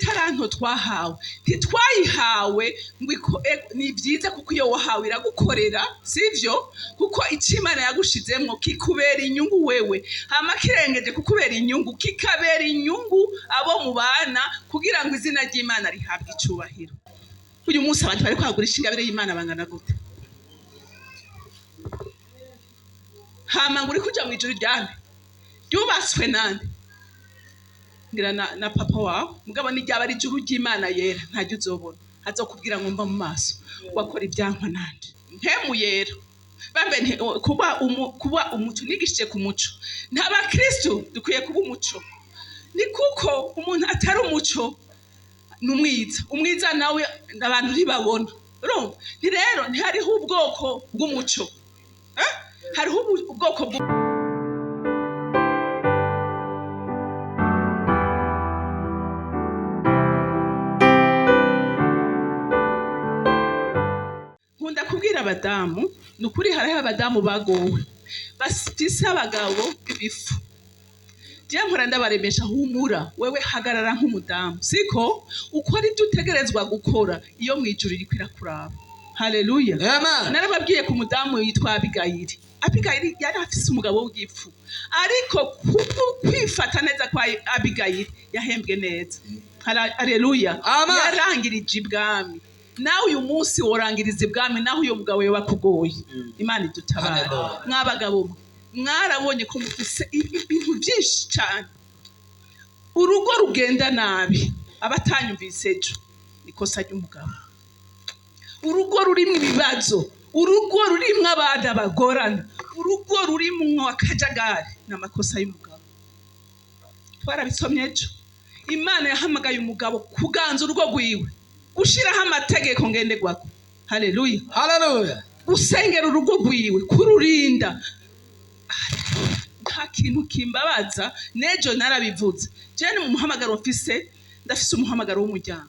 itaranto twahawe ntitwayihawe ngo ni byiza kuko iyo wahawe iragukorera sivyo kuko icimana yagushizemwo kikubera inyungu wewe hama kirengeje kukubera inyungu kikabera inyungu abo mubana kugira ngo izina ry'Imana rihabwe icubahiro. Uyu munsi abantu bari kwagurisha ingabire y'Imana bangana gute? Hama nguri kuja mu ijuru ryane ryubatswe nande? Ngira na papa wawe mugabo ni ryaba ari ijuru ry'Imana yera ntajya uzobona azokubwira ngo mba mu maso wakora ibyankwa nande mpemu yera bambe kuba umuco nigishije ku muco n'abakristo dukwiye kuba umuco ni kuko umuntu atari umuco numwiza umwiza nawe abantu ribabona urumva ni rero ntihariho ubwoko bw'umuco hariho ubwoko nkunda kubwira abadamu nukuri hariho abadamu bagowe bafise abagabo ibifu je mpora ndabaremesha humura wewe hagarara nk'umudamu siko ukora ibyo utegerezwa gukora iyo mwijuru iri kwirakuraba. Haleluya. Narababwiye ku mudamu yitwa Abigayili yari afise umugabo w'igipfu ariko kwifata neza kwa Abigayili yahembwe neza. Haleluya. Yarangirije ibwami. Nawe uyu munsi worangiriza ibwami naho uyo mugabo we wakugoye. Imana idutabara. Mwabagabo mwarabonye ko mufise ibintu byinshi cyane. Urugo rugenda nabi abatanyumvise ejo nikosa ry'umugabo. Urugo rurimwe ibibazo, urugo rurimwe abana bagorana, urugo rurimwe akajagari n'amakosa y'umugabo. Twarabisomye ejo. Imana yahamagaye umugabo kuganza urugo rwiwe, gushiraho amategeko ngenderwako. Haleluya. Haleluya. Gusengera urugo rwiwe, kururinda. Nta kintu kimbabaza nejo narabivuze. Je ni mu muhamagaro mfise, ndafise umuhamagaro w'umuryango.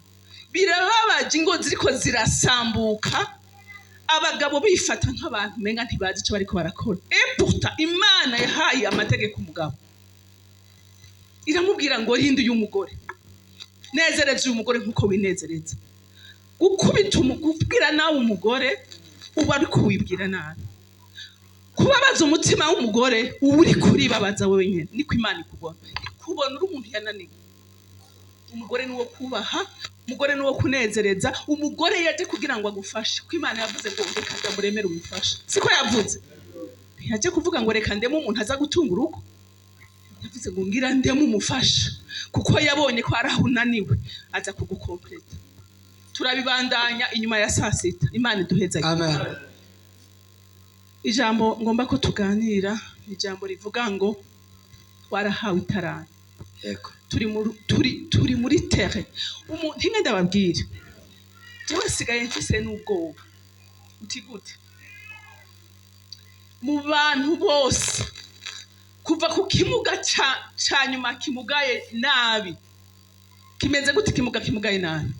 Birababaje ingo ziriko zirasambuka abagabo bifata nk'abantu menga ntibazi ico bariko barakora. Pourtant Imana yahaye amategeko umugabo. Iramubwira ngo rinde uyu mugore. Nezereza uyu mugore nkuko winezereza. Gukubita umubwira nawe umugore uba ariko wibwira nabi. Kubabaza umutima w'umugore uba uri kuribabaza wewe nyene niko Imana ikubona. Ikubona uri umuntu yananiwe. Umugore ni wo kubaha, umugore ni wo kunezereza, umugore yaje kugira ngo agufashe. Ko Imana yavuze ngo reka muremere umufashe. Siko yavuze. Yaje kuvuga ngo reka ndemo umuntu aza gutunga urugo. Yavuze ngo ngira ndemo umufasha kuko yabonye ko arahunaniwe aza kugukompleta. Turabibandanya inyuma ya saa sita. Imana iduheza. Amen. Ijambo ngomba ko tuganira ijambo rivuga ngo warahawe itarani. Yego. Turi muri terre. Umuntu nge ndababwira. Jewe sigaye mfise n'ubwoba. Uti gute? Mu bantu bose kuva ku kimuga ca nyuma kimugaye nabi. Kimeze gute kimugaye nabi?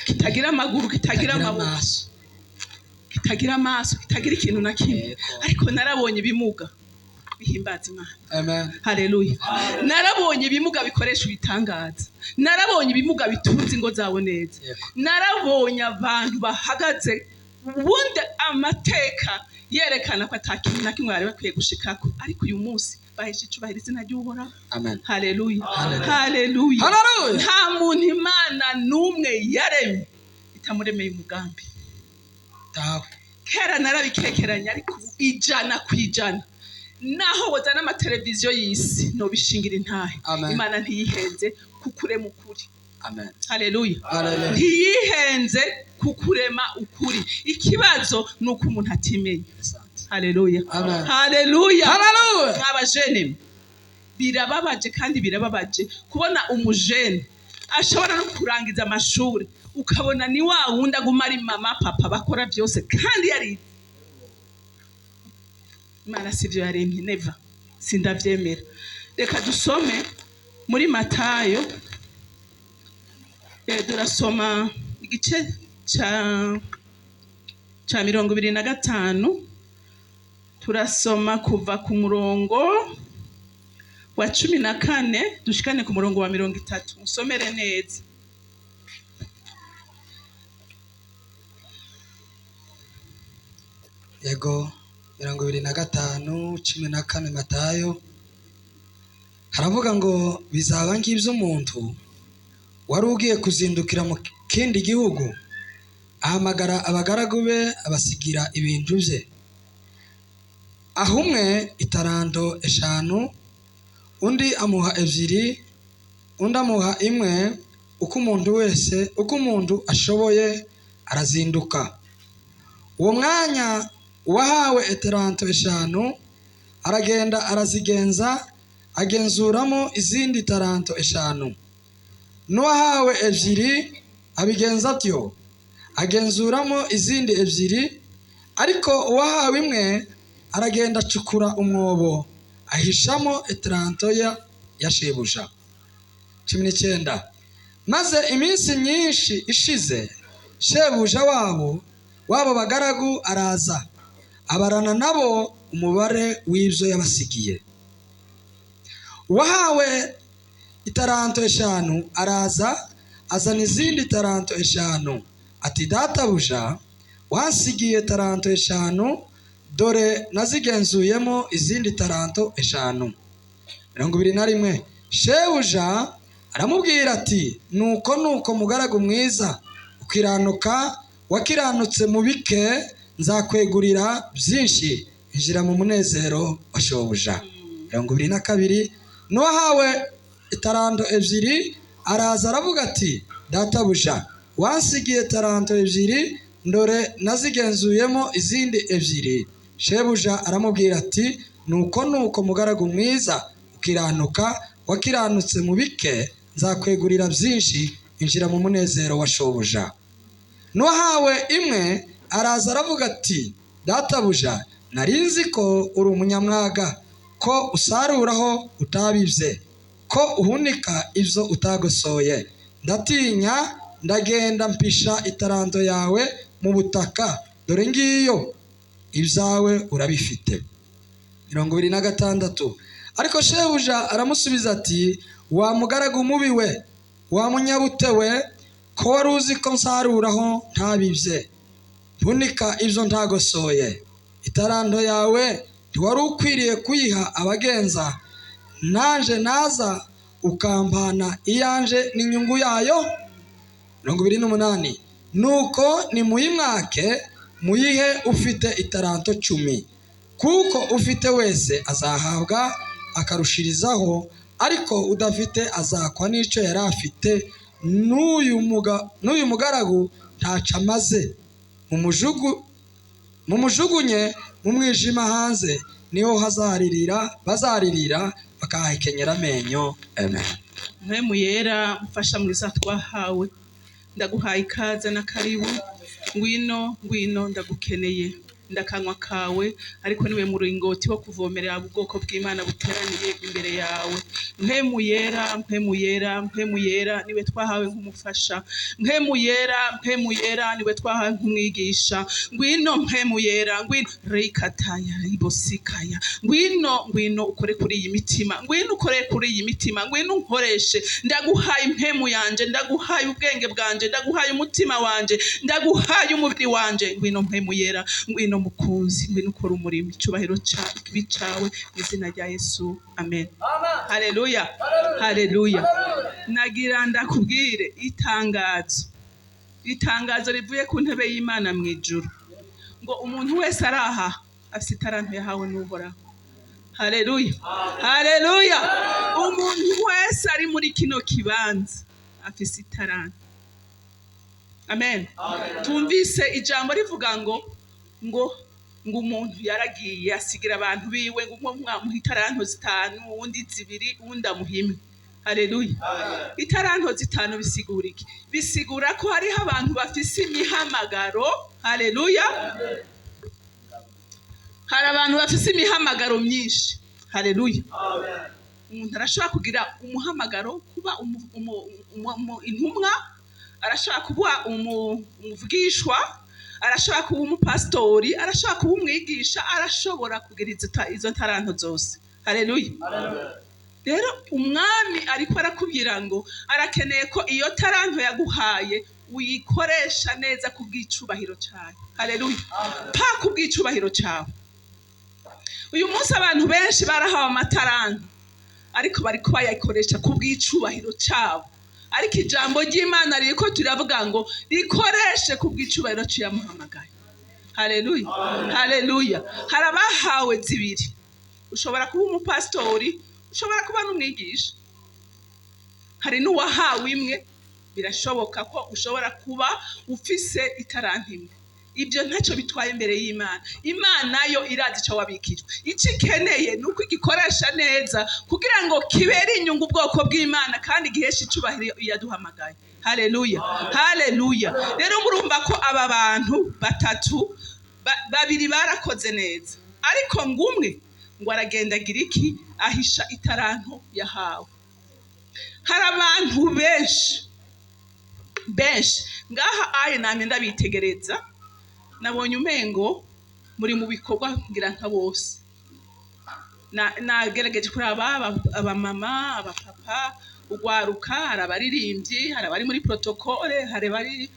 Kitagira amaguru, kitagira amaboko, kitagira amaso, kitagira ikintu na kimwe. Ariko narabonye ibimuga bihimbaza Imana. Amen. Haleluya. Narabonye ibimuga bikoresha ibitangaza. Narabonye ibimuga bitunze ingo zawo neza. Narabonye abantu bahagaze ubundi amateka yerekana ko atakintu na kimwe bari bakwiye gushikako ariko uyu munsi bahesha icubahiro izina ry'Uhoraho. Amen. Haleluya. Haleluya. Nta muntu Imana numwe yaremye itamuremeye umugambi. Kera narabikekeranya ariko ijana kwijana. Naho wazana amateleviziyo y'isi no bishingira intahe. Imana ntiyihenze kukurema ukuri. Amen. Haleluya. Ntiyihenze kukurema ukuri. Ikibazo nuko umuntu atimenye. Haleluya. Haleluya. Abajene birababaje kandi birababaje kubona umujene ashobora no kurangiza amashuri ukabona ni wa wundi aguma ari mama papa bakora byose kandi yari Imana sivyo yaremye never sindavyemera. Reka dusome muri Matayo durasoma igice ca 25 turasoma kuva ku murongo wa 14 dushikane ku murongo wa 30. Musomere neza. Yego 25 14 Matayo haravuga ngo bizaba ngibyo umuntu wari ugiye kuzindukira mu kindi gihugu ahamagara abagaragu be abasigira ibintu bye. Ahumwe itaranto 5, undi amuha 2, undi amuha 1, uko umuntu ashoboye arazinduka. Uwo mwanya wahawe itaranto 5 aragenda arazigenza agenzuramo izindi taranto 5. N'uwahawe 2 abigenza atyo agenzuramo izindi 2, ariko uwahawe 1 aragenda acukura umwobo ahishamo itaranto ya shebuja. 19. Maze iminsi myinshi ishize shebuja wabo bagaragu araza abarana nabo umubare w'ibyo yabasigiye. Uwahawe itaranto 5 araza azana izindi taranto 5, ati databuja wansigiye taranto 5, dore nazigenzuyemo izindi taranto 5. 21. Shebuja aramubwira ati nuko mugaragu mwiza ukiranuka wakiranutse mu bike nzakwegurira byinshi, injira mu munezero wa shobuja. 22. N'uwahawe itaranto 2 araza aravuga ati databuja wansigiye taranto 2, ndore nazigenzuyemo izindi 2. Shebuja aramubwira ati nuko mugaragu mwiza ukiranuka wakiranutse mu bike nzakwegurira byinshi, injira mu munezero wa shobuja. N'uwahawe 1 araza aravuga ati databuja narinzi ko uri umunyamwaga, ko usaruraho utabibye, ko uhunika ibyo utagosoye. Ndatinya ndagenda mpisha itaranto yawe mu butaka, dore ngiyo ibyawe urabifite. 26. Ariko shebuja aramusubiza ati wa mugaragu mubi we, wa munyabute we, ko wari uzi ko nsaruraho ntabibye ntunika ibyo ntagosoye. Itaranto yawe ntiwari ukwiriye kuyiha abagenza, naje naza ukampana iyanje n'inyungu yayo. 28. Nuko nimuyimwake muyihe ufite itaranto 10, kuko ufite wese azahabwa akarushirizaho, ariko udafite azakwa n'icyo yari afite. N'uyu mugaragu ntaca amaze, mumujugunye mu mwijima hanze, niho bazaririra bakahakenyera amenyo. Amen. Mpemu yera mfasha mwiza twahawe, ndaguhaye ikaze na karibu. Ngwino ndagukeneye, ndakanywa kawe, ariko niwe muringoti wo kuvomerera ubwoko bw'Imana buteraniye imbere yawe. Mpemu yera niwe twahawe nk'umufasha. Mpemu yera niwe twahawe nk'umwigisha. Ngwino mpemu yera, ngwino rikataya ribosikaya, ngwino ukore kuri iyi mitima, ngwino unkoreshe. Ndaguhaye impemu yanje, ndaguhaye ubwenge bwanje, ndaguhaye umutima wanje, ndaguhaye umubiri wanje. Ngwino mpemu yera, ngwino mukunzi, ngwino ukora umurimo. Icyubahiro cyawe mu izina rya Yesu. Amen. Haleluya. Nagira ndakubwire itangazo rivuye ku ntebe y'Imana mu ijuru, ngo umuntu wese araha afite itaranto yahawe n'Uhoraho. Haleluya. Umuntu wese ari muri kino kibanza afite itaranto. Amen. Tumvise ijambo rivuga ngo umuntu yaragiye asigira abantu biwe, ngo mwamuha itaranto 5, undi 2, undi amuha 1. Haleluya. Itaranto 5 bisigura iki? Bisigura ko hariho abantu bafise imihamagaro. Haleluya. Hari abantu bafise imihamagaro myinshi. Haleluya. Umuntu arashobora kugira umuhamagaro kuba intumwa, arashobora kuba umuvugishwa, arashobora kuba umupastori, arashobora kuba umwigisha, arashobora kugira izo taranto zose. Haleluya. rero umwami ariko arakubwira ngo arakeneye ko iyo taranto yaguhaye uyikoresha neza kubw'icubahiro cyawe. Haleluya. Pa kubw'icubahiro cyawe. Uyu munsi abantu benshi barahawe amataranto ariko bariko bayikoresha kubw'icubahiro cyabo, ariko ijambo ry'Imana riko turavuga ngo rikoreshe kubw'icubahiro cyamuhamagaye. Haleluya. Haleluya. Harabahawe zibiri. Ushobora kuba umupastori, ushobora kuba n'umwigisha. Hari n'uwahawe imwe, birashoboka ko ushobora kuba ufise itaranto imwe. Ibyo ntacyo bitwaye imbere y'Imana. Imana yo irazi icyo wabikijwe. Icyo ikeneye ni uko igikoresha neza kugira ngo kibere inyungu ubwoko bw'Imana kandi giheshe icubahiro yaduhamagaye. Haleluya. Haleluya. Rero murumva ko aba bantu batatu babiri barakoze neza, ariko ngumwe ngo aragenda agira iki? Ahisha itaranto yahawe. Hari abantu benshi ngaha aye namye ndabitegereza, nabonye umengo muri mu bikorwa ngira nka bose. Nagerageje kuraba abamama, abapapa, ugwaruka, hari abaririmbyi, hari abari muri protokole, hari bari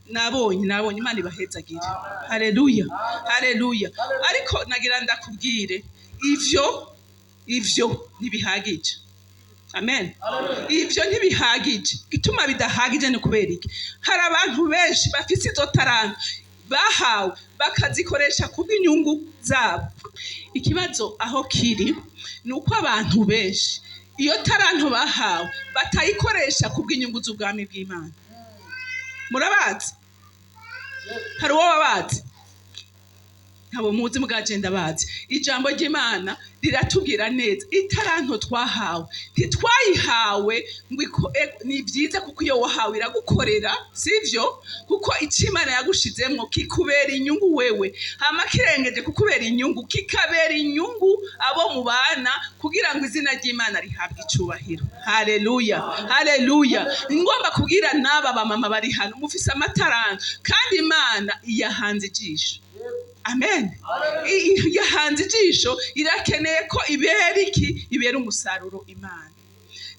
nabonye Imana ibahezagire. Haleluya. Haleluya. Ariko nagira ndakubwire ivyo ntibihagije. Amen. Ivyo ntibihagije. Gituma bidahagije ni kubera iki? Hari abantu benshi bafite izo taranto bahawe bakazikoresha kubw'inyungu zabo. Ikibazo aho kiri ni uko abantu benshi iyo taranto bahawe batayikoresha kubw'inyungu z'ubwami bw'Imana. Murabazi? Hari uwo wabazi? Ntabo muzi mugagenda bazi. Ijambo ry'Imana riratubwira neza itaranto twahawe ntitwayihawe ngo ni byiza kuko iyo wahawe iragukorera, sivyo? Kuko icyo Imana yagushizemwo kikubera inyungu wewe, hama kirengeje kukubera inyungu kikabera inyungu abo mubana kugira ngo izina ry'Imana rihabwe icubahiro. Haleluya. Haleluya. Ngomba kubwira n'aba bamama bari hano mufise amataranto kandi Imana iyahanze ijisho. Amen. Yahanze ijisho, irakeneye ko ibera umusaruro Imana.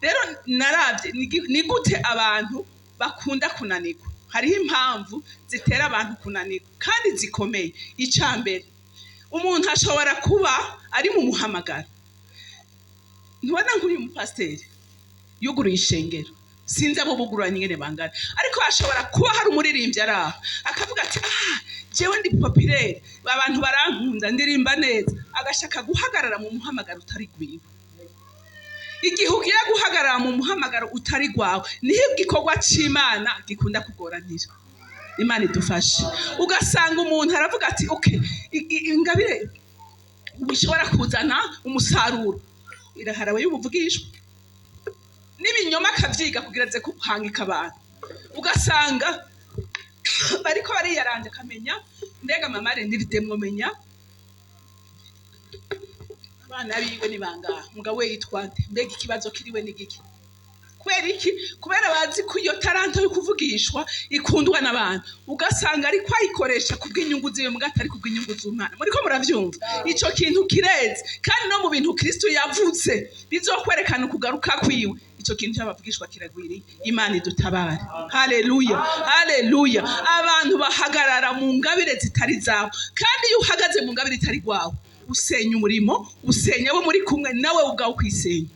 Rero naravye ni gute abantu bakunda kunanirwa. Hariho impamvu zitera abantu kunanirwa kandi zikomeye. Icambere, umuntu ashobora kuba ari mu muhamagaro. Ntubona nk'uyu mupasiteri yuguruye ishengero, sinzi abo buguranye ngene bangana, ariko hashobora kuba hari umuririmbyi araho akavuga ati jewe ndi populaire, abantu barankunda, ndirimba neza, agashaka guhagarara mu muhamagaro utari gwiwe. Igihe ugiye guhagarara mu muhamagaro utari gwawe niho igikorwa c'Imana gikunda kugoranira. Imana idufashe. Ugasanga umuntu aravuga ati okay, ingabire bishobora kuzana umusaruro, iraharawe y'ubuvugishwa n'ibinyoma akavyiga kugira ze kuhangika abantu. Ugasanga bariko bariyaranje kamenya mbega mama Renilde mwomenya abana biwe ni bangahe, mugabo we yitwa nde, mbega ikibazo kiriwe ni giki? Kubera iki? Kubera bazi ko iyo taranto yo kuvugishwa ikundwa n'abantu. Ugasanga ariko ayikoresha kubw'inyungu ziwe mugata ari kubw'inyungu z'Imana. Muriko muravyumva? Ico kintu kireze kandi no mu bintu Kristo yavuze bizokwerekana ukugaruka kwiwe. Ico kintu cyabavugishwa kiragwiriye. Imana idutabare. Haleluya. Haleluya. Abantu bahagarara mu ngabire zitari zabo, kandi iyo uhagaze mu ngabire itari gwawe usenya umurimo, usenya abo muri kumwe nawe ubwawe kwisenya.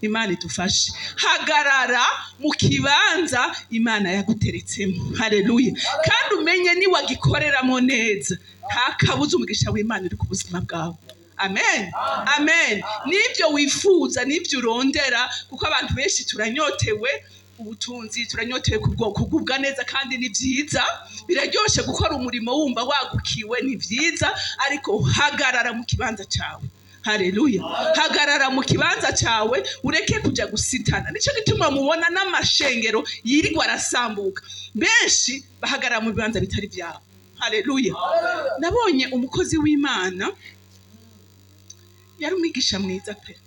Imana idufashe. Hagarara mu kibanza Imana yaguteretsemo. Haleluya. Kandi umenye ni wagikoreramo neza, nta kabuza umugisha w'Imana uri ku buzima bwawe. Amen. Amen. Nibyo wifuza, nibyo urondera, kuko abantu benshi turanyotewe ubutunzi, turanyotewe kugubwa neza, kandi ni byiza, biraryoshe gukora umurimo wumva wagukiwe, ni byiza, ariko hagarara mu kibanza cyawe. Haleluya. Hagarara mu kibanza cyawe, ureke kuja gusitana. Nico gituma mubona n'amashengero yirirwa arasambuka. Benshi bahagarara mu bibanza bitari byabo. Haleluya. Nabonye umukozi w'Imana yari umwigisha mwiza pe,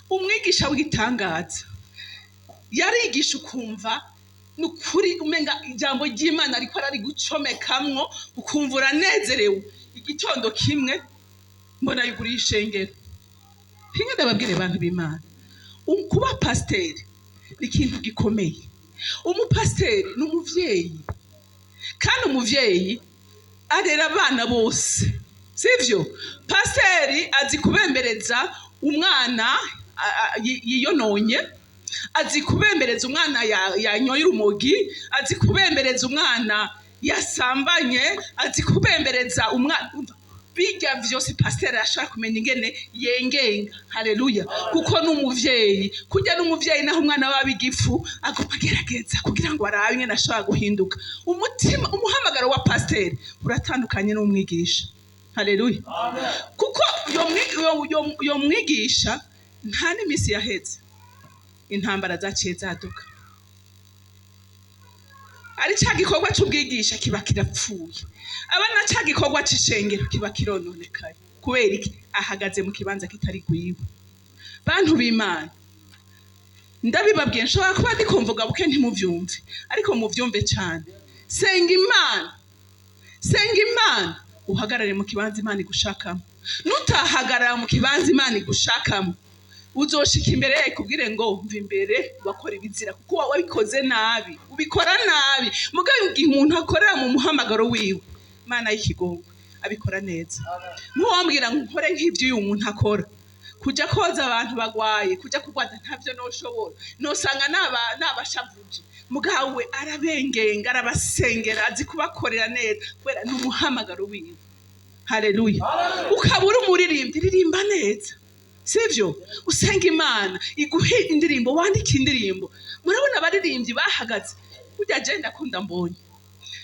umwigisha w'igitangaza. Yarigisha ukumva nukuri umenga ijambo ry'Imana ariko ari gucomekamwo, ukumva uranezerewe. Igitondo kimwe mbona yuguriye ishengero. Hinga ndababwire abantu b'Imana, kuba pasiteri ni ikintu gikomeye. Umupasiteri ni umuvyeyi, kandi umuvyeyi arera abana bose, sivyo? Pasiteri azi kubembereza umwana yiyononye, azi kubembereza umwana yanyoye urumogi, azi kubembereza umwana yasambanye, azi kubembereza umwana. Bijya vyose pasiteri ashaka kumenya ingene yengenga. Haleluya! Kuko n'umuvyeyi, kujya n'umuvyeyi naho umwana wawe igifu agomba agerageza kugira ngo arabe ingene ashobora guhinduka. Umuhamagaro wa pasiteri uratandukanye n'umwigisha. Haleluya! Kuko yo mwigisha nta n'imisi yaheze intambara zaciye zaduka, ari cya gikorwa cy'ubwigisha kiba kirapfuye, abana cya gikorwa c'ishengero kiba kirononekaye. Kubera iki? Ahagaze mu kibanza kitari gwiwe. Bantu b'Imana, ndabibabwiye, nshobora kuba ndikumvuga buke ntimuvyumve, ariko muvyumve cyane. Senga Imana, senga Imana, uhagarare mu kibanza Imana igushakamo. Nutahagarara mu kibanza Imana igushakamo, uzoshika imbere yawe kubwire ngo mva imbere bakora ibizira, kuko wabikoze nabi, ubikora nabi. Mugabo igihe umuntu akorera mu muhamagaro wiwe, Imana y'ikigongwe abikora neza. Ntuwambwira ngo nkore nk'ibyo uyu muntu akora, kujya koza abantu bagwaye, kujya kugwada, ntavyo noshobora. Nosanga nabashavuje, mugabo we arabengenga, arabasengera, azi kubakorera neza kubera n'umuhamagaro wiwe. Haleluya! Ukabura umuririmbyi, ririmba neza, sivyo? Usenga Imana iguhe indirimbo, wandike indirimbo. Murabona abaririmbyi bahagaze, kujya je ndakunda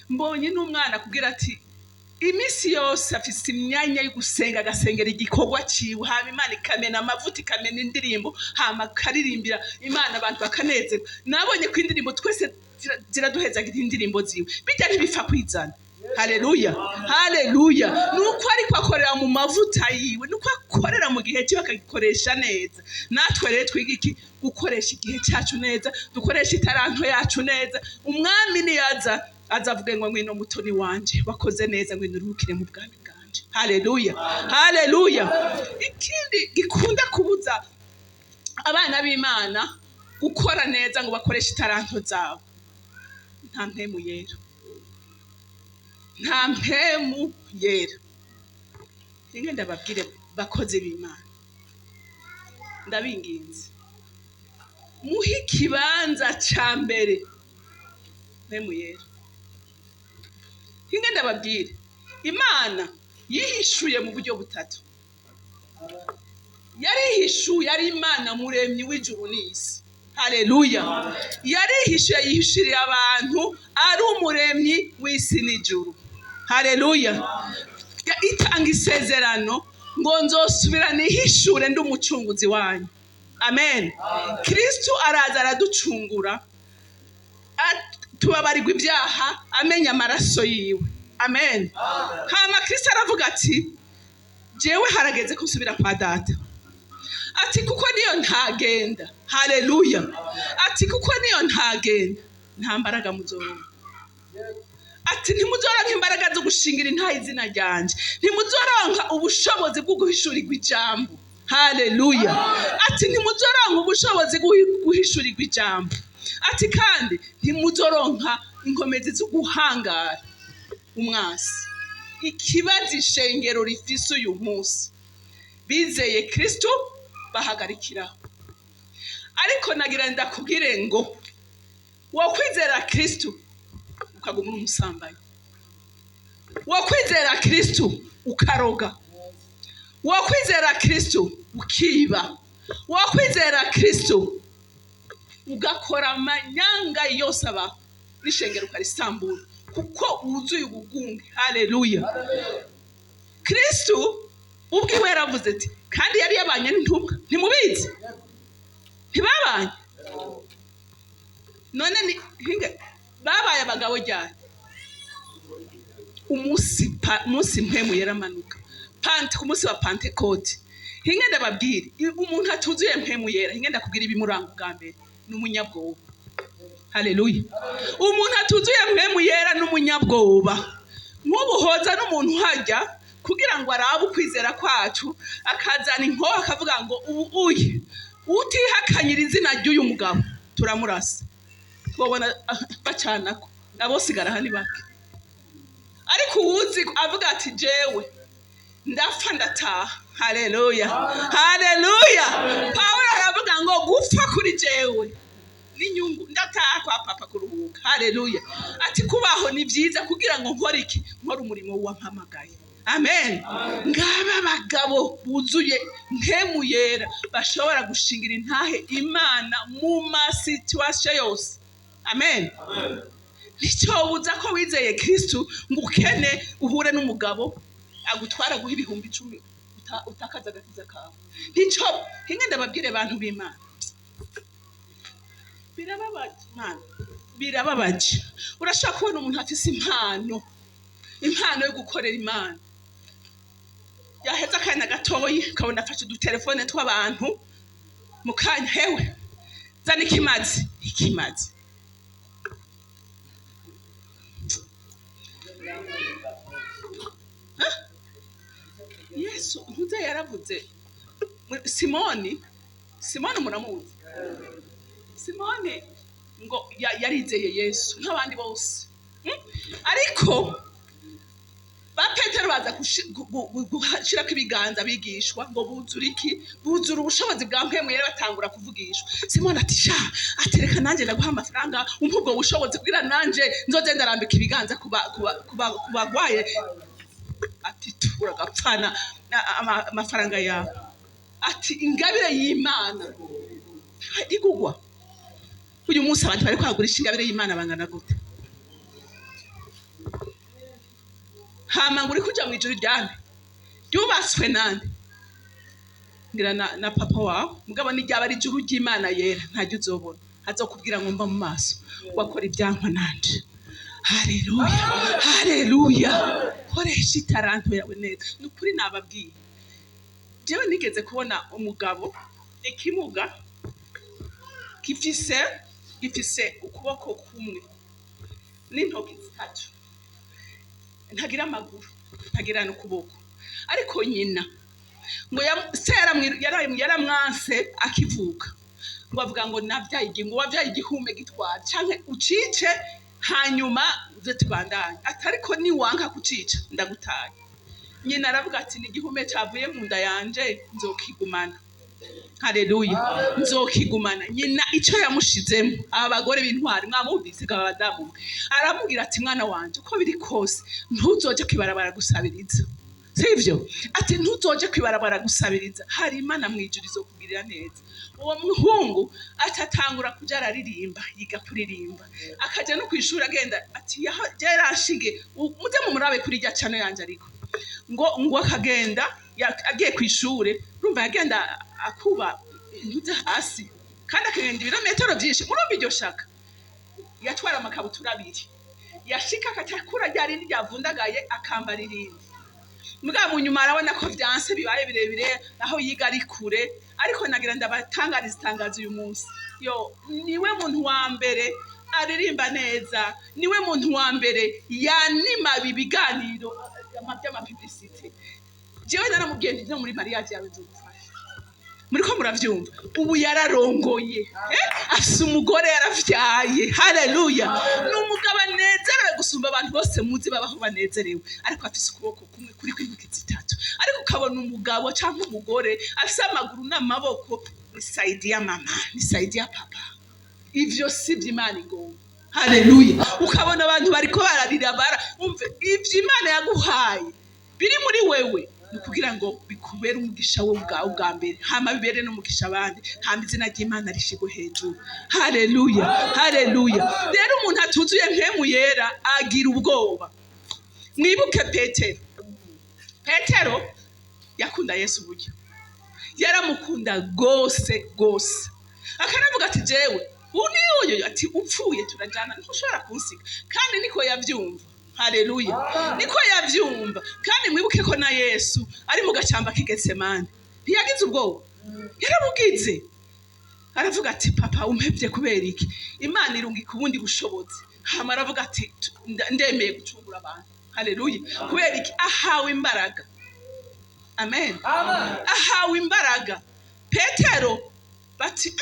mbonye n'umwana kugira ati imisi yose afise imyanya yo gusenga, agasengera igikorwa ciwe, hama Imana ikamena amavuta, ikamena indirimbo, hama akaririmbira Imana, abantu bakanezerwa. Nabonye ko indirimbo twese ziraduhezagira indirimbo ziwe, bijya ntibipfa kwizana. Haleluya! Haleluya! Nuko ariko akorera mu mavuta yiwe, nuko akorera mu gihe cyo akagikoresha neza. Natwe rero twiga iki? Gukoresha igihe cyacu neza, dukoresha itaranto yacu neza. Umwami niyaza azavuga ngo ngwino mutoni wanje, wakoze neza, ngwino uruhukire mu bwami bwanje. Haleluya! Haleluya! Ikindi gikunda kubuza abana b'Imana gukora neza ngo bakoreshe itaranto zabo, nta mpemu yera. Nta mpemu yera. Ninge ndababwire bakozi b'Imana, ndabinginze muhe ikibanza ca mbere mpemu yera. Ninge ndababwire, Imana yihishuye mu buryo butatu. Yarihishuye ari Imana muremyi w'ijuru n'isi. Haleluya! Yarihishuye, yihishuriye abantu ari umuremyi w'isi n'ijuru. Haleluya! Itanga isezerano ngo nzosubira nihishure ndi umucunguzi wanyu. Amen. Kristo araza araducungura, tubabarirwa ibyaha, amenya amaraso yiwe. Amen. Hama Kristo aravuga ati jewe harageze ko nsubira kwa data. Ati kuko niyo ntagenda. Haleluya! Ati kuko niyo ntagenda, nta mbaraga muzoronka. Ati ntimuzoronka imbaraga zo gushingira intahe izina ryanje, ntimuzoronka ubushobozi bwo guhishurirwa ijambo. Haleluya! Ati ntimuzoronka ubushobozi bwo guhishurirwa ijambo. Ati kandi ntimuzoronka inkomezi zo guhangara umwasi. Ikibazo ishengero rifise uyu munsi, bizeye Kristo bahagarikiraho. Ariko nagira ndakubwire ngo wokwizera Kristo ukaguma uri umusambanyi, wokwizera Kristo ukaroga, wokwizera Kristo ukiba, wokwizera Kristo ugakora amanyanga yose abaho, n'ishengero ukarisambura kuko wuzuye ubugunge. Haleluya! Kristo ubwiwe yaravuze ati, kandi yari yabanye n'intumwa, ntimubizi? Ntibabanye? None babaye abagabo ryari? Umusi mpemu yaramanuka, ku munsi wa Pentekote. Hinge ndababwire, umuntu atuzuye mpemu yera, hinge ndakubwira ibimuranga ubwa mbere, ni umunyabwoba. Haleluya! Umuntu atuzuye mpemu yera n'umunyabwoba. Nk'ubuhoza n'umuntu hajya kugira ngo arabe ukwizera kwacu, akazana inkoho akavuga ngo ubu utihakanyira izina ry'uyu mugabo turamurasa twabona bacanako nabo sigara hani bake ariko uwuzi avuga ati jewe ndapfa ndataha. Haleluya, haleluya. Pawulo aravuga ngo gupfa kuri jewe n'inyungu, ndataha kwa papa kuruhuka. Haleluya. Ati kubaho ni byiza kugira ngo nkore iki? Nkore umurimo wampamagaye. Amen. Ngaba bagabo buzuye mpemu yera bashobora gushingira intahe Imana mu masituasiyo yose. Amen. Nicyo buza ko wizeye Kristo ngo ukene uhure n'umugabo agutwara guha ibihumbi 10 utakaza agakiza kawe. Nicyo hinge ndababwire abantu b'Imana. Birababaje man, birababaje. Urashaka kubona umuntu afise impano yo gukorera Imana, yaheza akanya gatoyi kabona afashe udutelefone tw'abantu mu kanya, hewe zana ikimazi. Yesu ntuze yaravuze Simoni muramuzi. Simoni ngo yarizeye Yesu nk'abandi bose, ariko ba Petero baza gushirako ibiganza bigishwa ngo buzura ubushobozi bwa mpemu yera batangura kuvugishwa. Simoni ati sha atereka nanje ndaguha amafaranga umpa ubwo bushobozi kugira nanje nzoze ndarambika ibiganza kubagwaye. Ati turagapfana amafaranga yawe. Ati ingabire y'Imana igugwa. Uyu munsi abantu bari kwagurisha ingabire y'Imana bangana gute? Hama nguri kuja mu ijuru ryane ryubatswe nande? Ngira na papa wawe mugabo ni ryaba ari ijuru ry'Imana yera ntajya uzobona, azokubwira ngo mba mu maso wakora ibyankwa nanje. Haleluya, haleluya. Koresha itaranto yawe neza. Nukuri nababwiye, jewe nigeze kubona umugabo ikimuga gifise ukuboko kumwe n'intoki zitatu, ntagira amaguru, ntagira n'ukuboko. Ariko nyina ngo yaramwanse akivuka, ngo avuga ngo wabyaye igihume gitwara canke ucice hanyuma uze tubandanye. Atariko niwanka kucica ndagutaye. Nyina aravuga ati ni igihume cyavuye mu nda yanje nzokigumana. Haleluya, nzokigumana. Nyina icyo yamushizemo, abagore b'intwari mwamubise abadamu, aramubwira ati mwana wanje uko biri kose ntuzoje kwibarabara gusabiriza. Sivyo? Ati ntuzoje kwibarabara gusabiriza, hari Imana mwijuru izokugirira neza. Uwo muhungu atatangura kuja araririmba, yiga kuririmba, akaja no kwishura agenda ati yarashige muze mu murabe kuri rya cano yanje. Ariko ngo akagenda agiye kwishure, urumva yagenda akuba intuze hasi kandi akagenda ibirometero byinshi. Murumva iryo shaka yatwara amakabutura 2, yashika akatakura ryari ryavundagaye akambara irindi. Mugabo nyuma arabona ko vyanse bibaye birebire aho yiga ari kure. Ariko nagira ndabatangariza itangazo uyu munsi, niwe muntu wa mbere aririmba neza, niwe muntu wa mbere yanima bibiganiro by'amapiblisite. Jewe naramubwiye ndi no muri mariage yawe nzogufasha. Muriko muravyumva? Ubu yararongoye, afise umugore yaravyaye. Haleluya. N'umugabo anezerewe gusumba abantu bose muzi babaho banezerewe, ariko afise ukuboko kumwe kuri kw'intoki zitatu. Ariko ukabona umugabo cyangwa umugore afise amaguru n'amaboko, ni saidi ya mama, ni saidi ya papa. Ivyo si vy'Imana igomba. Haleluya. Ukabona abantu bariko bararira umve ivyo Imana yaguhaye biri muri wewe, kugira ngo bikubere umugisha wo bwa mbere, hama bibere n'umugisha abandi, hama izina ry'Imana rishigwe hejuru. Haleluya, haleluya. Rero umuntu atuzuye mpemu yera agira ubwoba. Mwibuke Petero yakunda Yesu buryo, yaramukunda gose. Akanavuga ati jewe uyu ati upfuye turajana, ntushobora kunsiga. Kandi niko yavyumva. Haleluya, niko yavyumva. Kandi mwibuke ko na Yesu ari mu gacamba k'Getsemane ntiyagize ubwoba, yarabugize. Aravuga ati papa umpevye kubera iki? Imana irungika ubundi bushobozi. Hama aravuga ati ndemeye gucungura abantu. Haleluya. Kubera iki? Ahawe imbaraga. Amen. Ahawe imbaraga. Petero bati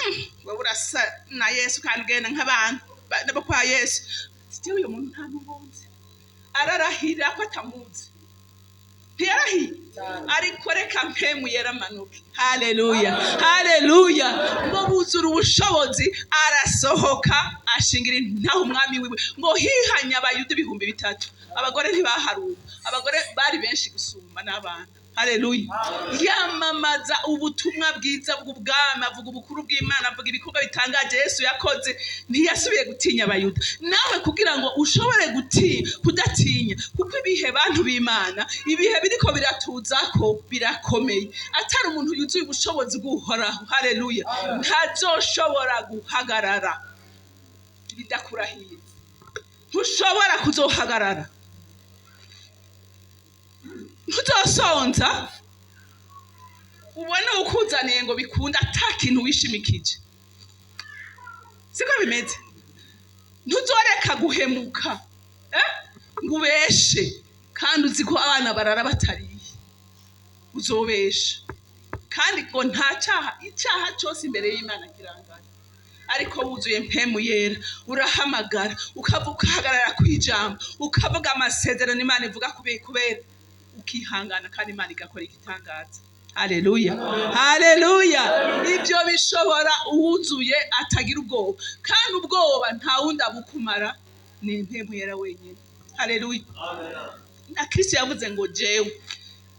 wowe urasa na Yesu kandi ugenda nk'abantu nabo kwa Yesu. Sitiwe uyu muntu nta n'ubunzi ararahira ko atamuzi ntiyarahiye ariko reka mpemu yaramanuke. Haleluya, haleluya. Ngo buzura ubushobozi arasohoka ashingira intaho umwami wiwe ngo hihanya abayuda 3,000. Abagore ntibaharuba, abagore bari benshi gusumba n'abana. Haleluya. Yamamaza ubutumwa bwiza bw'ubwami, avuga ubukuru bw'Imana, avuga ibikorwa bitangaje Yesu yakoze. Ntiyasubiye gutinya abayuda. Nawe kugira ngo ushobore kudatinya, kuko ibihe bantu b'Imana, ibihe biriko biratuzako birakomeye. Atari umuntu yuzuye ubushobozi bw'Uhoraho, haleluya, ntazoshobora guhagarara bidakurahiye. Ntushobora kuzohagarara, ntuzosonza ubone ukuzaniye ngo bikunda ata kintu wishimikije. Siko bimeze. Ntuzoreka guhemuka ngo ubeshe kandi uzi ko abana barara batariye. Uzobesha kandi ngo nta icyaha cyose imbere y'Imana kirangana. Ariko wuzuye mpemu yera urahamagara ukahagarara kwijambo ukavuga amasezerano Imana ivuga kubera ukihangana kandi Imana igakora igitangaza. Haleluya, haleluya. Ibyo bishobora uwuzuye atagira ubwoba, kandi ubwoba nta wundi abukumara ni mpemu yera wenyine. Haleluya. Na Kristo yavuze ngo jewe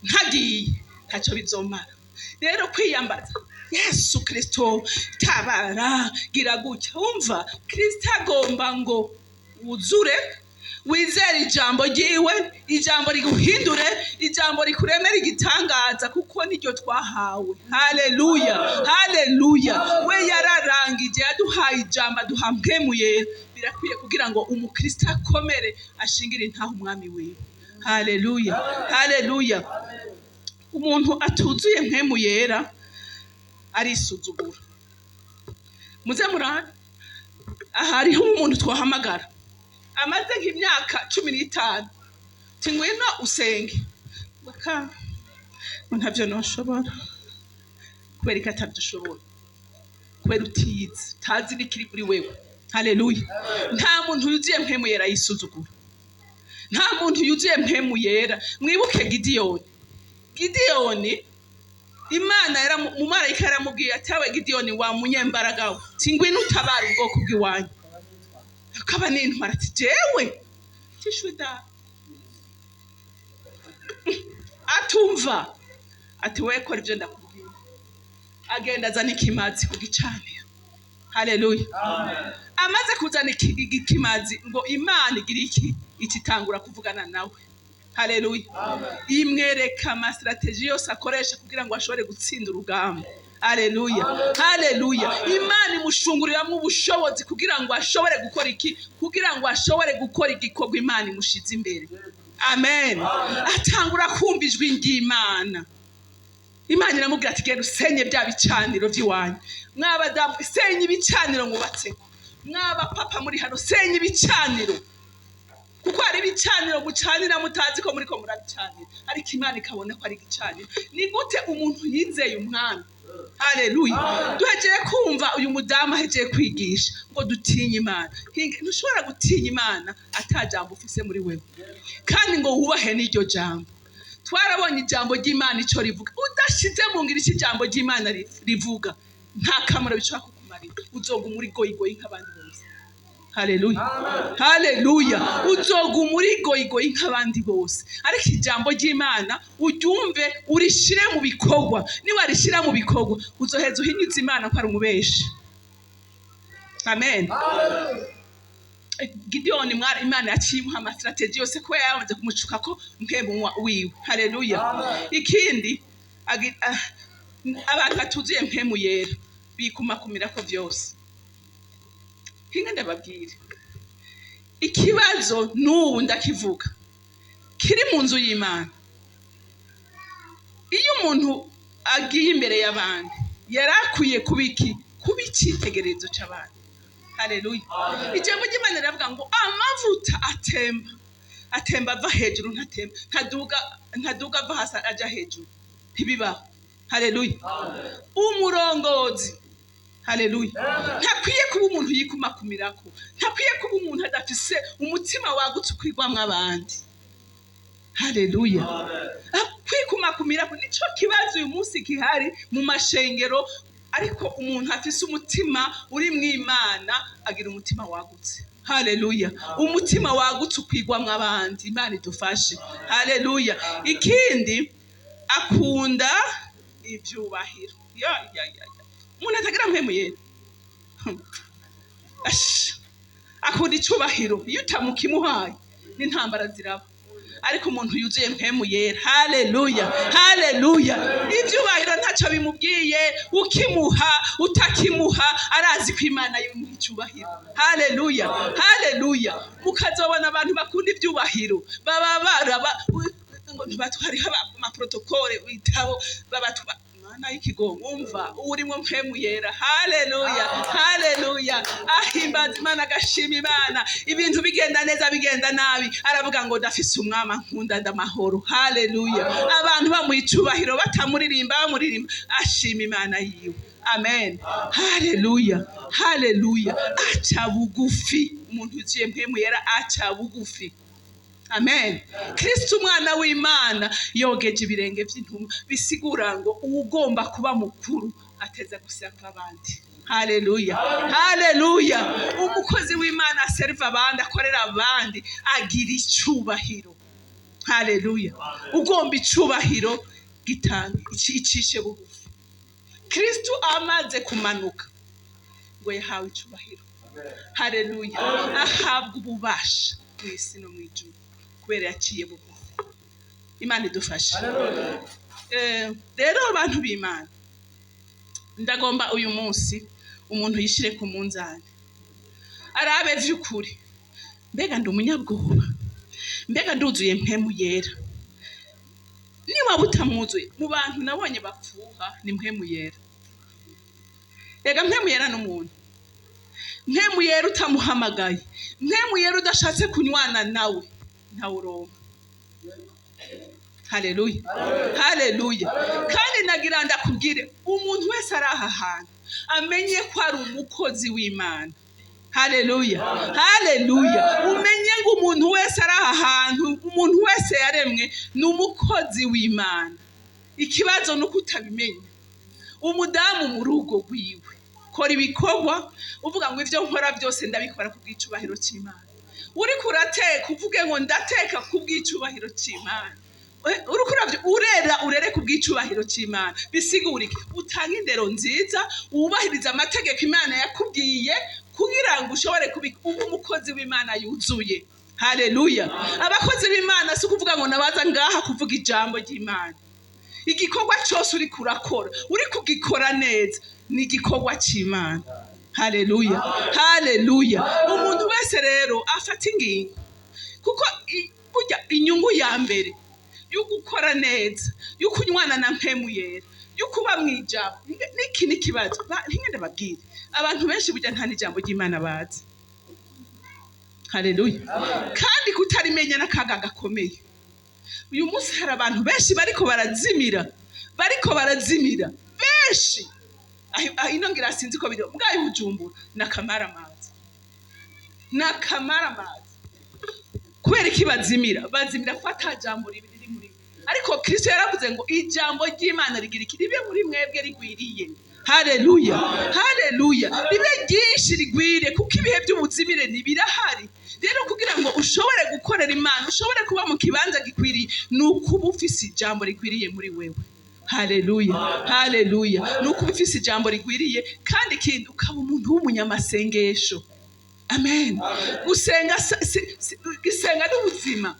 ntagiye ntacyo bizomara. Rero kwiyambaza Yesu Kristo tabara gira gutya. Umva, Kristo agomba ngo wuzure, wizere ijambo ryiwe, ijambo riguhindure, ijambo rikuremera igitangaza, kuko niryo twahawe. Haleluya, haleluya. We yararangije yaduhaye ijambo, aduha mpemu yera. Birakwiye kugira ngo umukristo akomere ashingire intaho umwami wiwe. Haleluya, haleluya. Umuntu atuzuye mpemu yera arisuzugura. Muze murana ahariho umuntu twahamagara amaze nk'imyaka 15 tingwino usenge baka ntavyo noshobora kubera ikatadushobora kubera utiyizi tazi nikiri kuri wewe. Haleluya. Nta muntu yuzuye mpemu yera yisuzugura, nta muntu yuzuye mpemu yera. Mwibuke Gideyoni Imana mu marayika yaramubwiye ati awe Gideyoni wa munyembaraga we tingwino utabara ubwoko bw'iwanyu. Akaba n'intwara ati jewe tishwida atumva ati we kora ibyo ndakubwira. Agenda azana ikimazi ku gicaniro. Haleluya. Amaze kuzana ikimazi ngo Imana igira ikitangura kuvugana nawe. Haleluya. Imwereka strategy yose akoresha kugira ngo ashobore gutsinda urugamba. Haleluya, haleluya. Imana imushunguriramwo ubushobozi kugira ngo ashobore gukora iki, kugira ngo ashobore gukora igikorwa Imana imushize imbere. Amen. Atangura kumva ijwi ry'Imana. Imana iramubwira ati genda usenye bya bicaniro by'iwanyu. Mwabadamu senye ibicaniro ngubatseko. Mwabapapa muri hano senye ibicaniro. Kuko hari ibicaniro mucanira mutazi ko muriko murabicanira, ariko Imana ikabona ko ari igicaniro. Ni gute umuntu yizeye umwami? Haleluya. Duhejeye kumva uyu mudamu ahejeye kwigisha ngo dutinye Imana. Ntushobora gutinya Imana atajambo ufise muri wewe, kandi ngo wubahe n'iryo jambo. Twarabonye ijambo ry'Imana ico rivuga. Udashize mu ngira iki jambo ry'Imana rivuga, nta kamaro bishobora kukumarira. Uzoguma uri goyigoyi nk'abandi bose. Haleluya, haleluya. Uzoguma uri goyigoyi nk'abandi bose, ariko ijambo ry'Imana uryumve urishire mu bikorwa. Ni warishira mu bikorwa uzoheza uhinyuza Imana ko ari umubeshi. Amen. Gideyoni Imana yacimuha amastrategy yose ko yamaze kumucuka ko mpemu wiwe. Haleluya. Ikindi abantu atuzuye mpemu yera bikumakumira ko byose. Hinga ndababwire ikibazo n'ubu ndakivuga kiri mu nzu y'Imana. Iyo umuntu agiye imbere y'abandi yarakwiye kuba icyitegererezo cy'abandi. Haleluya. Ijambo ry'Imana riravuga ngo amavuta atemba ava hejuru, ntaduga ava hasi aja hejuru. Ntibibaho. Haleluya. Umurongozi Haleluya. Ntakwiye kuba umuntu yikumakumirako, ntakwiye kuba umuntu adafise umutima wagutse ukwirwamwo abandi. Haleluya. Kwikumakumirako nico kibazo uyu munsi gihari mu mashengero, ariko umuntu afise umutima uri mw'Imana agira umutima wagutse. Haleluya. Umutima wagutse ukwirwamwo abandi. Imana idufashe. Haleluya. Ikindi akunda ivyubahiro. Umuntu atagira mpemu yera. Akunda icubahiro. Iyo utamukimuhaye n'intambara ziraba. Ariko umuntu yuzuye mpemu yera. Haleluya. Haleluya. Ivyubahiro ntaco bimubwiye, ukimuha utakimuha arazi ko Imana yimuha icubahiro. Haleluya. Haleluya. Mukazobona abantu bakunda ivyubahiro baba baraba ngo hariho amaprotokole witabo babatuba ikigongo umva urimo mpemu yera. Haleluya. Haleluya. Ahimbaza Imana, agashima Imana. Ibintu bigenda neza bigenda nabi aravuga ngo ndafise umwama nkunda ndamahoro. Haleluya. Abantu bamuha icubahiro batamuririmba bamuririmba ashima Imana yiwe. Amen. Haleluya. Haleluya. Aca bugufi. Umuntu yuzuye mpemu yera aca bugufi. Amen. Kristo umwana w'Imana yogeje ibirenge by'intumwa, bisigura ngo ugomba kuba mukuru ateza gusanga abandi. Haleluya. Haleluya. Umukozi w'Imana aserva abandi, akorera abandi, agira icubahiro. Haleluya. Ugomba icubahiro gitanga icishe bugufi. Kristo amaze kumanuka ngo yahawe icubahiro. Haleluya. Ahabwa ububasha mw'isi no mw'ijuru kubera yaciye bugufi. Imana idufashe. Rero abantu b'Imana, ndagomba uyu munsi umuntu yishire ku munzani arabe vy'ukuri, mbega ndi umunyabwoba, mbega nduzuye mpemu yera. Niba butamuzuye mu bantu nabonye bapfuha ni mpemu yera. Ega mpemu yera n'umuntu, mpemu yera utamuhamagaye, mpemu yera udashatse kunywana nawe ntawuronka. Haleluya. Haleluya. Kandi nagira ndakubwire umuntu wese ari aha hantu amenye ko ari umukozi w'Imana. Haleluya. Haleluya. Umenye ngo umuntu wese ari aha hantu, umuntu wese yaremwe ni umukozi w'Imana. Ikibazo nuko utabimenya. Umudamu mu rugo rwiwe kora ibikorwa uvuga ngo ivyo nkora byose ndabikora ku bw'icubahiro c'Imana. Uri kurateka uvuge ngo ndateka ku bw'icubahiro c'Imana. Uri kuravyo urere ku bw'icubahiro c'Imana. Bisigura iki? Utanga indero nziza, wubahiriza amategeko Imana yakubwiye kugira ngo ushobore kuba umukozi w'Imana yuzuye. Haleluya. Abakozi b'Imana si kuvuga ngo nabaza ngaha kuvuga ijambo ry'Imana. Igikorwa cyose uri kurakora, uri kugikora neza, ni igikorwa c'Imana. Haleluya. Haleluya. Umuntu wese rero afata ingingo, kuko burya inyungu ya mbere yo gukora neza, yo kunywana na mpemu yera, yo kuba mwijambo niki nikibazo. Nkende babwire abantu benshi burya nta n'ijambo ry'Imana bazi. Haleluya. Kandi kutarimenya n'akaga gakomeye. Uyu munsi hari abantu benshi bariko barazimira benshi. Ino ngira sinzi ko biri mbwaye Bujumbura nakamara amazi. Kubera iki bazimira fata jambo riri muri. Ariko Kristo yaravuze ngo ijambo ry'Imana rigira iki ribe muri mwebwe rigwiriye. Haleluya. Haleluya. Ribe ryinshi rigwire kuko ibihe by'ubuzimire nibirahari. Rero kugira ngo ushobore gukorera Imana, ushobore kuba mu kibanza gikwiriye, nukuba ufise ijambo rigwiriye muri wewe. Haleluya. Haleluya. Nuko ufise ijambo rigwiriye kandi ikindi ukaba umuntu w'umunyamasengesho. Amen. Gusenga n'ubuzima.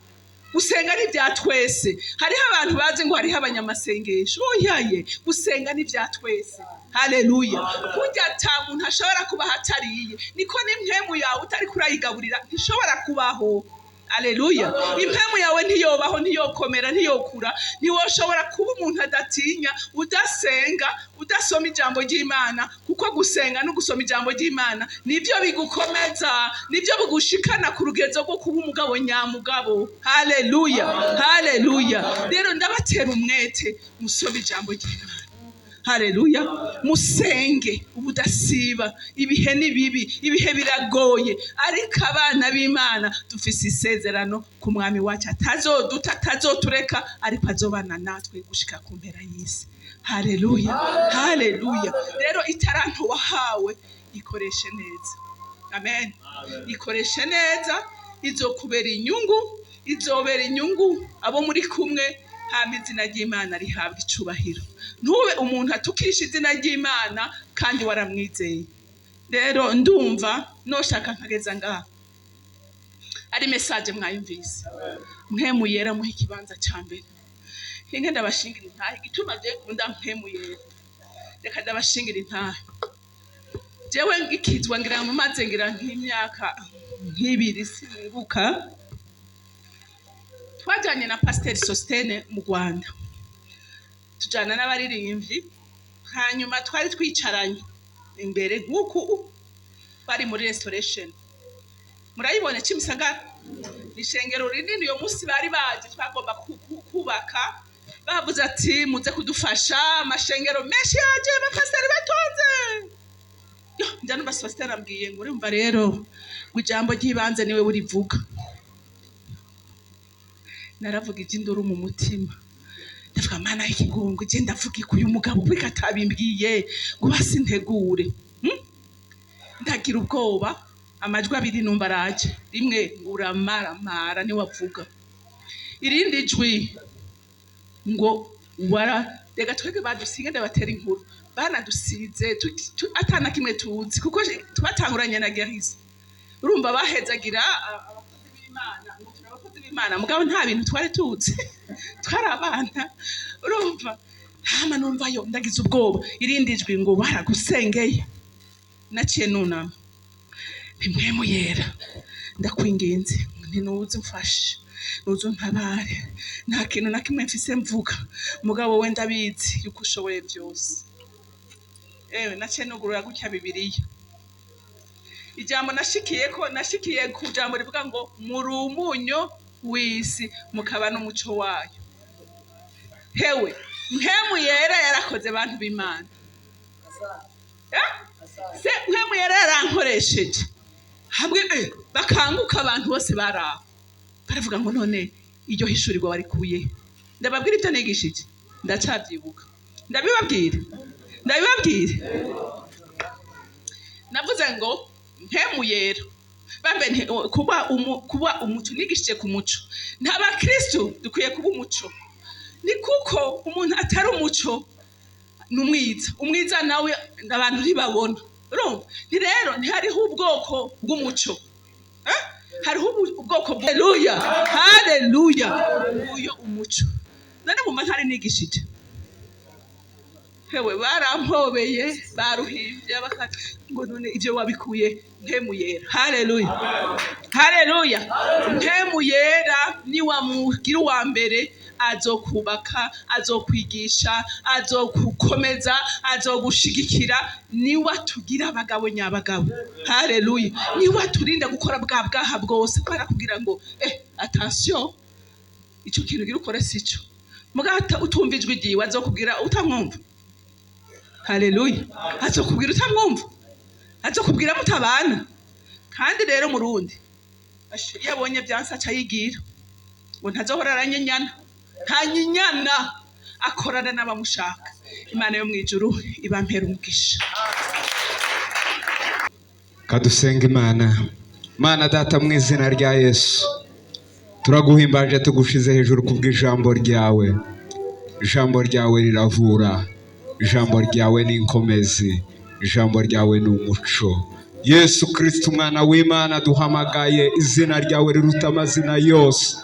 Gusenga ni bya twese. Hariho abantu bazi ngo hariho abanyamasengesho. Oyaye, gusenga ni bya twese. Haleluya. Kurya ata muntu ashobora kuba hatariye, niko n'impemu yawe utari kurayigaburira ntishobora kubaho. Haleluya. Impemu yawe ntiyobaho, ntiyokomera, ntiyokura, ntiwoshobora kuba umuntu adatinya, udasenga, udasoma ijambo ry'Imana, kuko gusenga no gusoma ijambo ry'Imana nivyo bigukomeza, nivyo bigushikana ku rugezo rwo kuba umugabo nyamugabo. Haleluya. Haleluya. Rero ndabatera umwete musoma ijambo ry'Imana. Haleluya. Musenge ubudasiba. Ibihe ni bibi, ibihe biragoye, ariko abana b'Imana dufise isezerano ku mwami wacu atazoduta, atazotureka, ariko azobana natwe gushika ku mpera y'isi. Haleluya, haleluya. Rero itaranto wahawe ikoreshe neza. Amen. Ikoreshe neza, izokubera inyungu, izobera inyungu abo muri kumwe, hama izina ry'Imana rihabwa icubahiro. Ntube umuntu atukisha izina ry'Imana kandi waramwizeye. Rero ndumva noshaka nkageza ngaha ari message mwayumvise. Mpemu yera muhe ikibanza ca mbere. Hinge ndabashingira intahe gituma je kunda mpemu yera. Reka ndabashingira intahe. Jewe ngikizwa ngira mu maze ngira nk'imyaka nk'ibiri singuka. Twajanye na Pasteur Sostene mu Rwanda. Tujana n'abaririmbyi, hanyuma twari twicaranye imbere nk'uku bari muri restoration. Murayibone Kimisagara ishengero rinini yo Musi bari baje twagomba kubaka, bavuze ati muze kudufasha, amashengero menshi yaje abapasiteri batonze. Yo njana basostera ambwiye ngo urumva rero ijambo ry'ibanze niwe urivuga. Naravuga iby'induru mu mutima, ndavuga mana y'ikigongwe, je ndavuga ikuye umugabo bikatabimbwiye ngo basintegure. Ndagira ubwoba, amajwi abiri numva araje, rimwe uramaramara ni wavuga, irindi jwi ngo reka twebwe badusinge ndabatera inkuru, banadusize atana kimwe tuzi kuko twatanguranye na Gerisi. Urumva bahezagira abakozi b'Imana, abakozi b'Imana mugabo nta bintu twari tuzi, twari abana. Urumva hama numva yo ndagize ubwoba, irindi jwi ngo baragusengeye. Naciye nunama, Mpemu yera ndakwingenze ntinuze mfashe, nuze ntabare, nta kintu na kimwe mfise mvuga, mugabo we ndabizi yuko ushoboye byose. Naciye nugurura gutya Bibiliya. Ijambo nashikiye ku jambo rivuga ngo muri umunyu w'isi mukaba n'umuco wayo. Hewe Mpemu yera yarakoze abantu b'Imana. Se Mpemu yera yarankoresheje, hamwe bakanguka abantu bose baraho baravuga ngo none iryo hishurirwa warikuye. Ndababwira ibyo nigishije, ndacabyibuka, ndabibabwira. Navuze ngo Mpemu yera bambe kuba umuco, nigishije ku muco. N'abakristo dukwiye kuba umuco, ni kuko umuntu atari umuco n'umwiza. Umwiza nawe abantu ntibabona. Ni rero ntihariho ubwoko bw'umuco, hariho ubwoko haleluya, haleluya, uyo umuco. None mu ntari nigishije, hewe barampobeye, baruhivye bakati ngo none ivyo wabikuye Mpemu yera. Haleluya, haleluya. Mpemu yera ni wamugira uwa mbere, azokubaka, azokwigisha, azokukomeza, azogushigikira, ni watugira abagabo nyabagabo. Haleluya. Ni waturinda gukora bwa bwaha bwose, para kugira ngo attention, ico kintu gira ukore sico, mugata utumva ijwi ryiwe azokubwira utamwumva. Haleluya. Azokubwira utamwumva, azokubwira mutabana. Kandi rero murundi yabonye byansa cayigira ngo ntazohora aranyenyana, ntanyinyana, akorana n'abamushaka. Imana yo mwijuru ibampera umugisha. Kadusenga Imana. Mana data mu izina rya Yesu, turaguhimbaje tugushize hejuru kubw'ijambo ryawe. Ijambo ryawe riravura, ijambo ryawe ni inkomezi, ijambo ryawe ni umuco. Yesu Kristo umwana w'Imana duhamagaye, izina ryawe riruta amazina yose.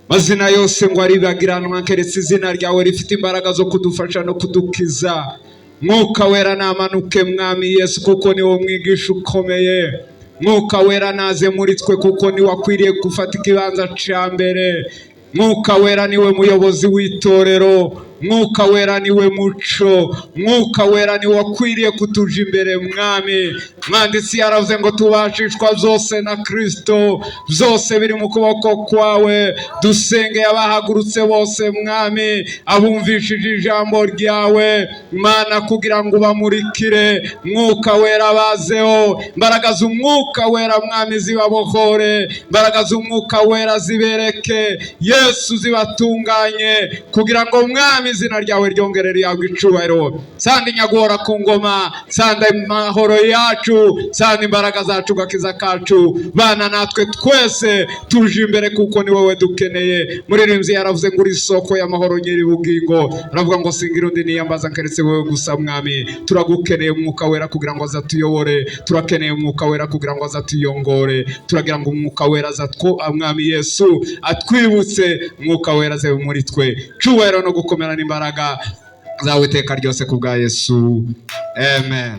Mazina yose ngo aribagiranwa keretse izina ryawe rifite imbaraga zo kudufasha no kudukiza. Mwuka wera namanuke mwami Yesu, kuko ni wo mwigisha ukomeye. Mwuka wera naze muri twe, kuko ni wakwiriye gufata ikibanza ca mbere. Mwuka wera niwe muyobozi w'itorero. mwuka wera niwe muco, mwuka wera niwe wakwiriye kutuja imbere mwami. Mwanditsi yaravuze ngo tubashishwa zose na Kristo, byose biri mu kuboko kwawe. Dusengeye abahagurutse bose mwami, abumvishije ijambo ryawe Mana, kugira ngo ubamurikire. Mwuka wera bazeho, imbaraga z'umwuka wera mwami zibabohore, imbaraga z'umwuka wera zibereke Yesu, zibatunganye, kugira ngo mwami izina ryawe ryongere riyagwe icubahiro. Sanda inyagora ku ngoma, sanda amahoro yacu, sanda imbaraga zacu, gakiza kacu. Bana natwe twese tuje imbere kuko ni wowe dukeneye. Muririmbyi yaravuze ngo uri isoko y'amahoro nyiri bugingo, aravuga ngo singira undi niyambaza keretse wowe gusa mwami. Turagukeneye umwuka wera kugira ngo azatuyobore, turakeneye umwuka wera kugira ngo azatuyongore, turagira ngo umwuka wera mwami Yesu atwibutse, umwuka wera aze muri twe. Cubahiro no gukomera n'imbaraga zawe iteka ryose kubwa Yesu, amen.